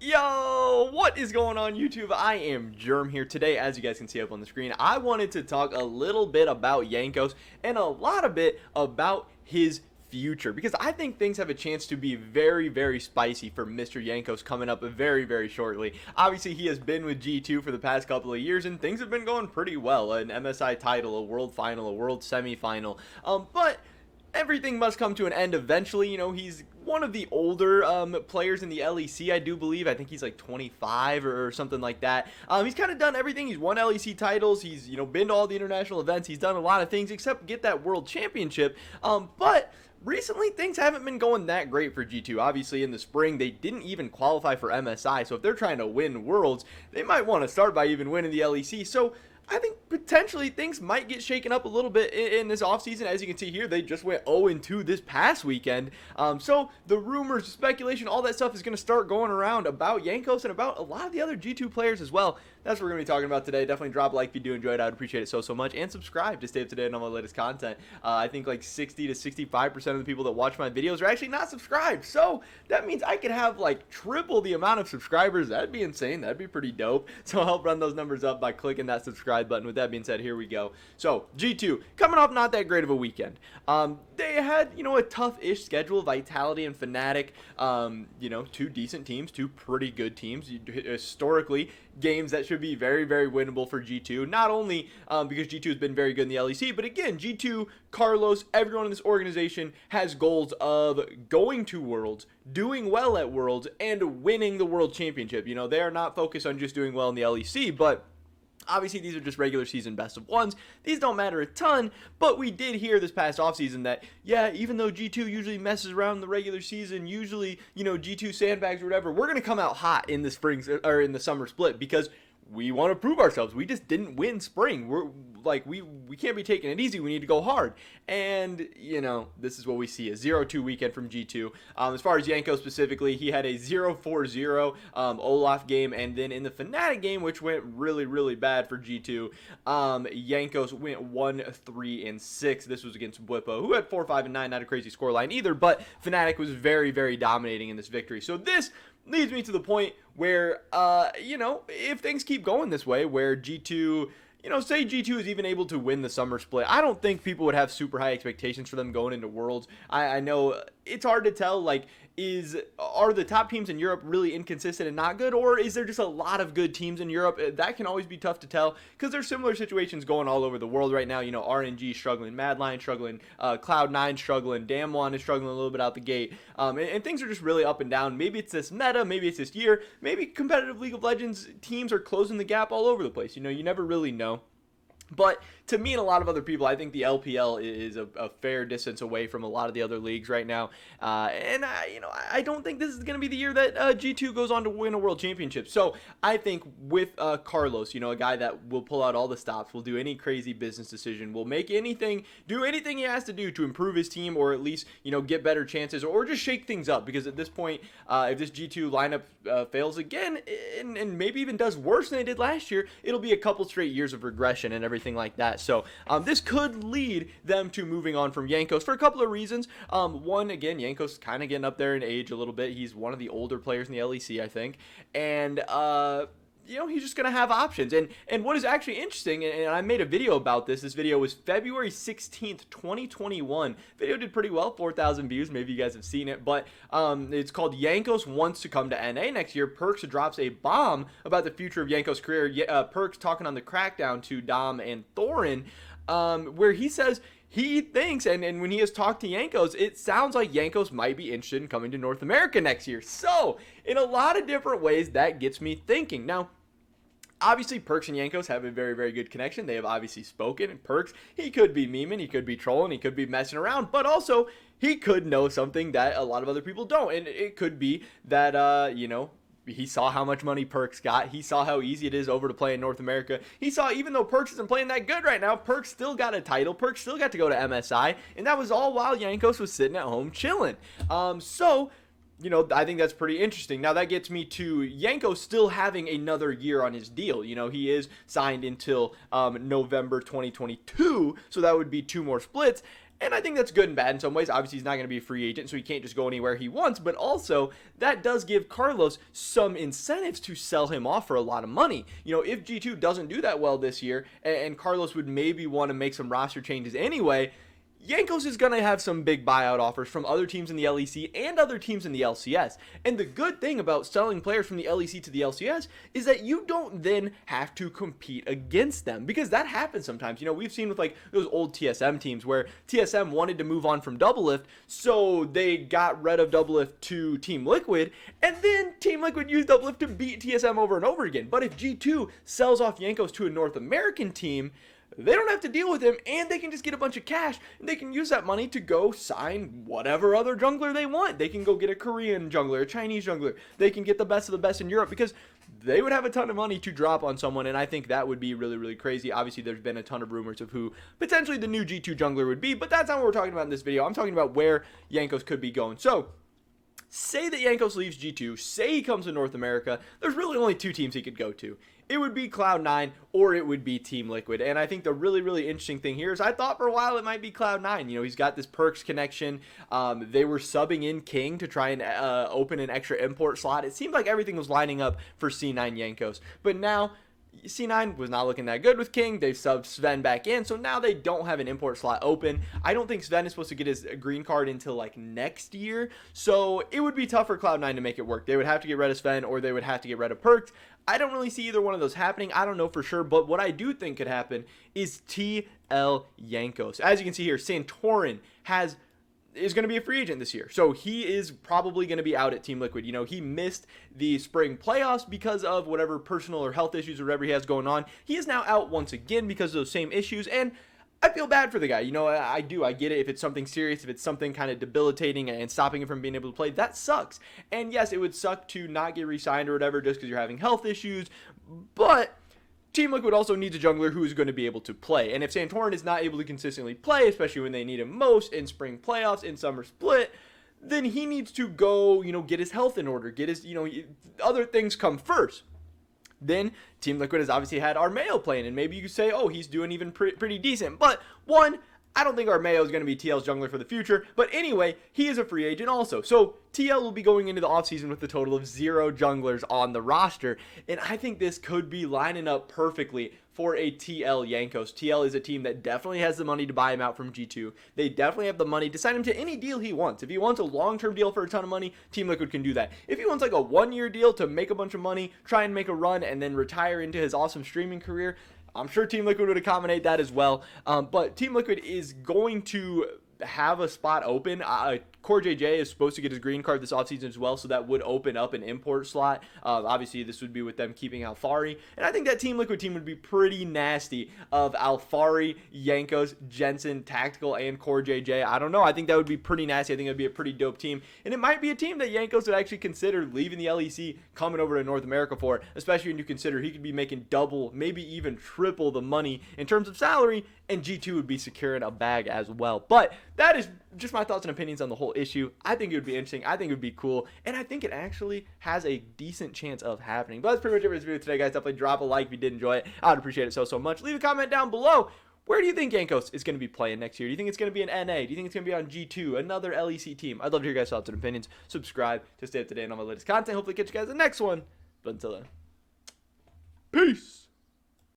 Yo, what is going on YouTube? I am Germ here today. As you guys can see up on the screen, I wanted to talk a little bit about Jankos and a lot of bit about his future, because I think things have a chance to be very spicy for Mr. Jankos coming up very shortly. Obviously, he has been with G2 for the past couple of years and things have been going pretty well. An MSI title, a world final, a world semifinal, but everything must come to an end eventually. You know, he's one of the older players in the LEC, I do believe. I think he's like 25 or something like that. He's kind of done everything. He's won LEC titles. He's, been to all the international events. He's done a lot of things except get that world championship. But recently, things haven't been going that great for G2. Obviously, in the spring, they didn't even qualify for MSI. So if they're trying to win Worlds, they might want to start by even winning the LEC. So I think potentially things might get shaken up a little bit in this offseason. As you can see here, they just went 0-2 this past weekend. So the rumors, speculation, all that stuff is going to start going around about Jankos and about a lot of the other G2 players as well. That's what we're going to be talking about today. Definitely drop a like if you do enjoy it. I would appreciate it so much. And subscribe to stay up to date on all my latest content. I think like 60 to 65% of the people that watch my videos are actually not subscribed. So that means I could have like triple the amount of subscribers. That'd be insane. That'd be pretty dope. So I'll help run those numbers up by clicking that subscribe button. With that being said, here we go. So G2 coming off not that great of a weekend. They had, a tough-ish schedule. Vitality and Fnatic, two decent teams, two pretty good teams. Historically, games that should be very winnable for G2. Not only because G2 has been very good in the LEC, but again, G2, Carlos, everyone in this organization has goals of going to Worlds, doing well at Worlds, and winning the World Championship. They are not focused on just doing well in the LEC, but obviously, these are just regular season best of ones. These don't matter a ton, but we did hear this past offseason that, yeah, even though G2 usually messes around in the regular season, usually, G2 sandbags or whatever, we're going to come out hot in the spring or in the summer split because we want to prove ourselves. We just didn't win spring. We're like, we can't be taking it easy. We need to go hard. And, this is what we see, a 0-2 weekend from G2. As far as Jankos specifically, he had a 0-4-0 Olaf game. And then in the Fnatic game, which went really bad for G2, Jankos went 1-3-6. This was against Bwipo, who had 4-5-9. Not a crazy scoreline either, but Fnatic was very dominating in this victory. So this leads me to the point where, if things keep going this way, where G2, say G2 is even able to win the summer split, I don't think people would have super high expectations for them going into Worlds. I know it's hard to tell, like, are the top teams in Europe really inconsistent and not good, or is there just a lot of good teams in Europe? That can always be tough to tell because there's similar situations going all over the world right now. RNG struggling, Madline struggling, Cloud9 struggling, Damwon is struggling a little bit out the gate, and things are just really up and down. Maybe it's this meta, maybe it's this year, maybe competitive League of Legends teams are closing the gap all over the place. You never really know. But to me and a lot of other people, I think the LPL is a fair distance away from a lot of the other leagues right now. And I don't think this is going to be the year that G2 goes on to win a world championship. So I think with Carlos, a guy that will pull out all the stops, will do any crazy business decision, will make anything, do anything he has to do to improve his team, or at least, get better chances, or just shake things up. Because at this point, if this G2 lineup fails again, and maybe even does worse than it did last year, it'll be a couple straight years of regression and everything like that. So this could lead them to moving on from Jankos for a couple of reasons. One, again, Jankos kind of getting up there in age a little bit. He's one of the older players in the LEC, I think. And he's just going to have options. And what is actually interesting, and I made a video about this. This video was February 16th, 2021. Video did pretty well, 4,000 views. Maybe you guys have seen it. But it's called Jankos Wants to Come to NA Next Year. Perkz drops a bomb about the future of Jankos' career. Perkz talking on the Crackdown to Dom and Thorin, where he says he thinks, and when he has talked to Jankos, it sounds like Jankos might be interested in coming to North America next year. So in a lot of different ways, that gets me thinking. Now, obviously, Perkz and Jankos have a very good connection. They have obviously spoken. And Perkz, he could be memeing, he could be trolling, he could be messing around, but also he could know something that a lot of other people don't. And it could be that, he saw how much money Perkz got. He saw how easy it is over to play in North America. He saw, even though Perkz isn't playing that good right now, Perkz still got a title. Perkz still got to go to MSI. And that was all while Jankos was sitting at home chilling. I think that's pretty interesting. Now, that gets me to Jankos still having another year on his deal. He is signed until November 2022, so that would be 2 more splits. And I think that's good and bad in some ways. Obviously, he's not going to be a free agent, so he can't just go anywhere he wants. But also, that does give Carlos some incentives to sell him off for a lot of money. You know, if G2 doesn't do that well this year, and Carlos would maybe want to make some roster changes anyway, Jankos is going to have some big buyout offers from other teams in the LEC and other teams in the LCS. And the good thing about selling players from the LEC to the LCS is that you don't then have to compete against them, because that happens sometimes. You know, we've seen with like those old TSM teams where TSM wanted to move on from Doublelift, so they got rid of Doublelift to Team Liquid, and then Team Liquid used Doublelift to beat TSM over and over again. But if G2 sells off Jankos to a North American team, they don't have to deal with him, and they can just get a bunch of cash, and they can use that money to go sign whatever other jungler they want. They can go get a Korean jungler, a Chinese jungler. They can get the best of the best in Europe, because they would have a ton of money to drop on someone, and I think that would be really, really crazy. Obviously, there's been a ton of rumors of who potentially the new G2 jungler would be, but that's not what we're talking about in this video. I'm talking about where Jankos could be going. So, say that Jankos leaves G2, say he comes to North America, there's really only two teams he could go to. It would be Cloud9 or it would be Team Liquid. And I think the really, really interesting thing here is I thought for a while it might be Cloud9. You know, he's got this Perkz connection. They were subbing in King to try and open an extra import slot. It seemed like everything was lining up for C9 Jankos. But now C9 was not looking that good with King. They've subbed Sven back in, so now they don't have an import slot open. I don't think Sven is supposed to get his green card until like next year, so it would be tough for Cloud9 to make it work. They would have to get rid of Sven, or they would have to get rid of Perkz. I don't really see either one of those happening. I don't know for sure, but what I do think could happen is TL Jankos. As you can see here, Santorin is going to be a free agent this year. So he is probably going to be out at Team Liquid. You know, he missed the spring playoffs because of whatever personal or health issues or whatever he has going on. He is now out once again because of those same issues, and I feel bad for the guy. You know, I do. I get it. If it's something serious, if it's something kind of debilitating and stopping him from being able to play, that sucks. And yes, it would suck to not get re-signed or whatever just because you're having health issues, but Team Liquid also needs a jungler who is going to be able to play. And if Santorin is not able to consistently play, especially when they need him most in spring playoffs, in summer split, then he needs to go, you know, get his health in order, get his, you know, other things come first. Then Team Liquid has obviously had Armeo playing, and maybe you could say, oh, he's doing even pretty decent. But one, I don't think Armeo is going to be TL's jungler for the future. But anyway, he is a free agent also. So TL will be going into the offseason with a total of 0 junglers on the roster. And I think this could be lining up perfectly for a TL Jankos. TL is a team that definitely has the money to buy him out from G2. They definitely have the money to sign him to any deal he wants. If he wants a long-term deal for a ton of money, Team Liquid can do that. If he wants like a 1-year deal to make a bunch of money, try and make a run, and then retire into his awesome streaming career, I'm sure Team Liquid would accommodate that as well. But Team Liquid is going to have a spot open. Core JJ is supposed to get his green card this offseason as well, so that would open up an import slot. Obviously, this would be with them keeping Alfari, and I think that Team Liquid team would be pretty nasty of Alfari, Jankos, Jensen, Tactical, and Core JJ. I don't know. I think that would be pretty nasty. I think it would be a pretty dope team, and it might be a team that Jankos would actually consider leaving the LEC, coming over to North America for, especially when you consider he could be making double, maybe even triple the money in terms of salary, and G2 would be securing a bag as well. But that is just my thoughts and opinions on the whole issue. I think it would be interesting. I think it would be cool. And I think it actually has a decent chance of happening. But that's pretty much it for this video today, guys. Definitely drop a like if you did enjoy it. I would appreciate it so much. Leave a comment down below. Where do you think Jankos is going to be playing next year? Do you think it's going to be an NA? Do you think it's going to be on G2, another LEC team? I'd love to hear your guys' thoughts and opinions. Subscribe to stay up to date on all my latest content. Hopefully catch you guys in the next one. But until then, peace.